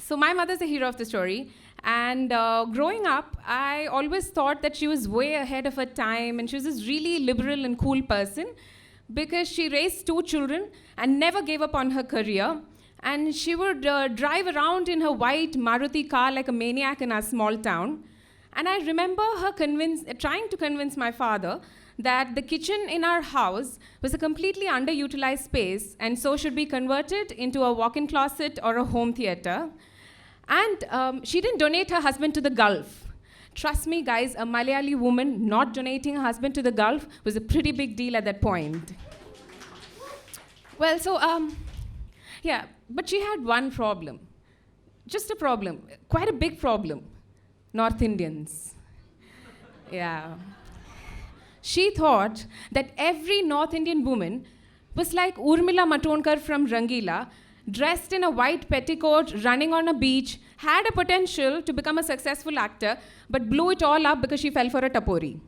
So my mother's the hero of the story. And growing up, I always thought that she was way ahead of her time, and she was this really liberal and cool person because she raised 2 children and never gave up on her career. And she would drive around in her white Maruti car like a maniac in our small town. And I remember her trying to convince my father that the kitchen in our house was a completely underutilized space and so should be converted into a walk-in closet or a home theater. And she didn't donate her husband to the Gulf. Trust me, guys, a Malayali woman not donating her husband to the Gulf was a pretty big deal at that point. Well, so, yeah, but she had one problem. Just a problem, quite a big problem. North Indians. Yeah. She thought that every North Indian woman was like Urmila Matondkar from Rangila, dressed in a white petticoat, running on a beach, had a potential to become a successful actor, but blew it all up because she fell for a tapori.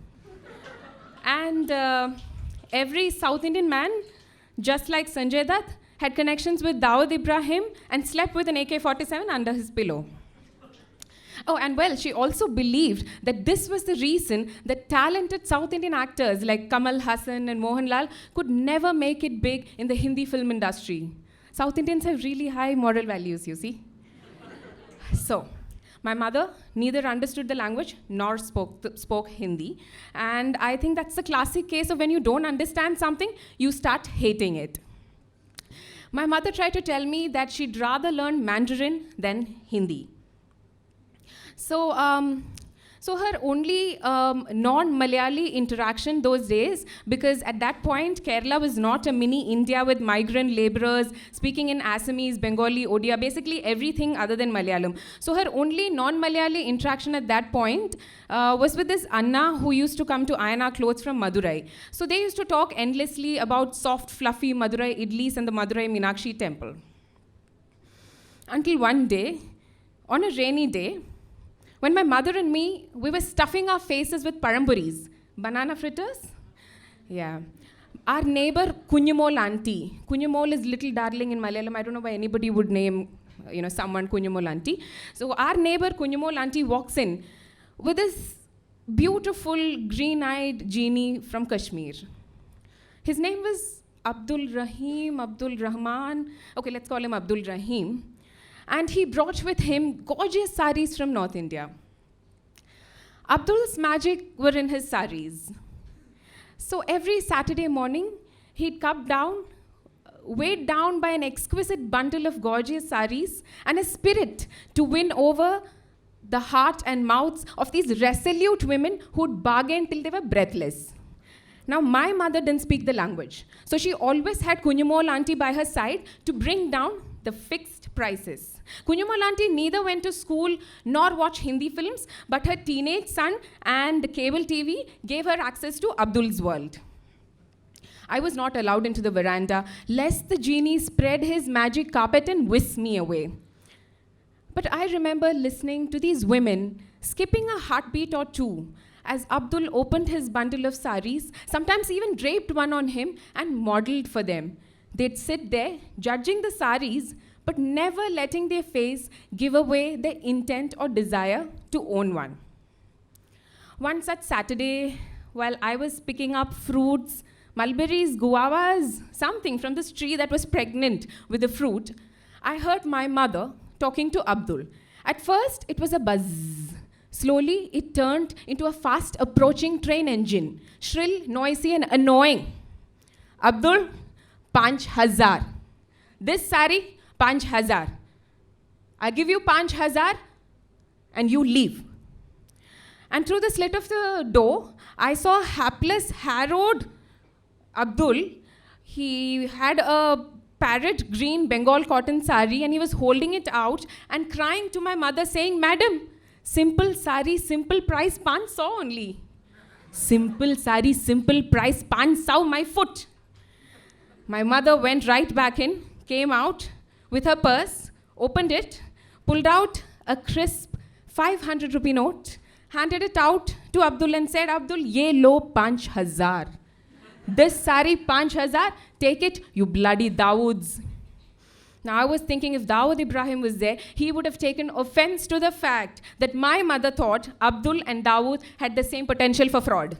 And every South Indian man, just like Sanjay Dutt, had connections with Dawood Ibrahim and slept with an AK-47 under his pillow. Oh, and well, she also believed that this was the reason that talented South Indian actors like Kamal Hassan and Mohanlal could never make it big in the Hindi film industry. South Indians have really high moral values, you see. So, my mother neither understood the language nor spoke Hindi. And I think that's the classic case of when you don't understand something, you start hating it. My mother tried to tell me that she'd rather learn Mandarin than Hindi. So her only non-Malayali interaction those days, because at that point, Kerala was not a mini India with migrant laborers speaking in Assamese, Bengali, Odia, basically everything other than Malayalam. So her only non-Malayali interaction at that point was with this Anna who used to come to iron our clothes from Madurai. So they used to talk endlessly about soft, fluffy Madurai idlis and the Madurai Meenakshi temple. Until one day, on a rainy day, when my mother and me, we were stuffing our faces with paramburis, banana fritters. Yeah. Our neighbor, Kunyumol auntie. Kunyumol is little darling in Malayalam. I don't know why anybody would name, someone Kunyumol auntie. So our neighbor, Kunyumol auntie, walks in with this beautiful green-eyed genie from Kashmir. His name was Abdul Rahman. Okay, let's call him Abdul Rahim. And he brought with him gorgeous saris from North India. Abdul's magic were in his saris. So every Saturday morning, he'd come down, weighed down by an exquisite bundle of gorgeous saris and a spirit to win over the heart and mouths of these resolute women who'd bargain till they were breathless. Now, my mother didn't speak the language, so she always had Kunyumol auntie by her side to bring down the fixed prices. Kunyumol auntie neither went to school nor watched Hindi films, but her teenage son and cable TV gave her access to Abdul's world. I was not allowed into the veranda, lest the genie spread his magic carpet and whisk me away. But I remember listening to these women, skipping a heartbeat or two, as Abdul opened his bundle of saris, sometimes even draped one on him and modeled for them. They'd sit there, judging the saris, but never letting their face give away their intent or desire to own one. One such Saturday, while I was picking up fruits, mulberries, guavas, something from this tree that was pregnant with the fruit, I heard my mother talking to Abdul. At first, it was a buzz. Slowly, it turned into a fast-approaching train engine, shrill, noisy, and annoying. Abdul, 5,000. This sari, 5,000. I give you 5,000 and you leave. And through the slit of the door, I saw hapless, harrowed Abdul. He had a parrot green Bengal cotton sari and he was holding it out and crying to my mother saying, "Madam, simple sari, simple price, 500 only. Simple sari, simple price, 500, my foot." My mother went right back in, came out with her purse, opened it, pulled out a crisp 500 rupee note, handed it out to Abdul and said, "Abdul, ye lo 5,000. This sari 5,000, take it, you bloody Dawood's." Now, I was thinking if Dawood Ibrahim was there, he would have taken offense to the fact that my mother thought Abdul and Dawood had the same potential for fraud.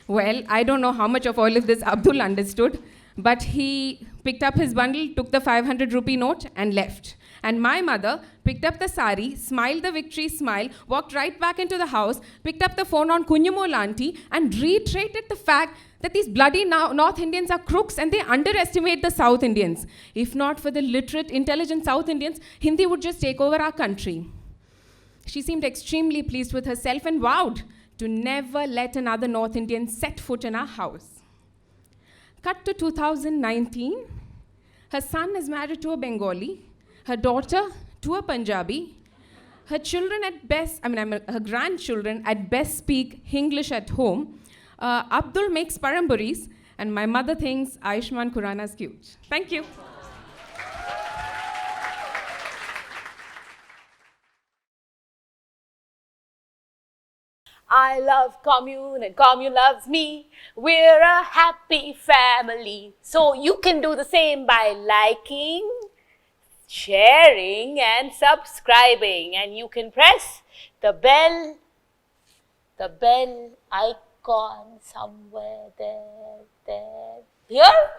Well, I don't know how much of all of this Abdul understood, but he picked up his bundle, took the 500 rupee note, and left. And my mother picked up the sari, smiled the victory smile, walked right back into the house, picked up the phone on Kunyamol auntie, and reiterated the fact that these bloody North Indians are crooks and they underestimate the South Indians. If not for the literate, intelligent South Indians, Hindi would just take over our country. She seemed extremely pleased with herself and vowed to never let another North Indian set foot in our house. Cut to 2019. Her son is married to a Bengali, her daughter to a Punjabi. Her children at best, her grandchildren at best speak English at home. Abdul makes paramburis, and my mother thinks Ayushman Khurrana is cute. Thank you. I love Kommune and Kommune loves me. We're a happy family. So you can do the same by liking, sharing and subscribing. And you can press the bell icon somewhere there. Here?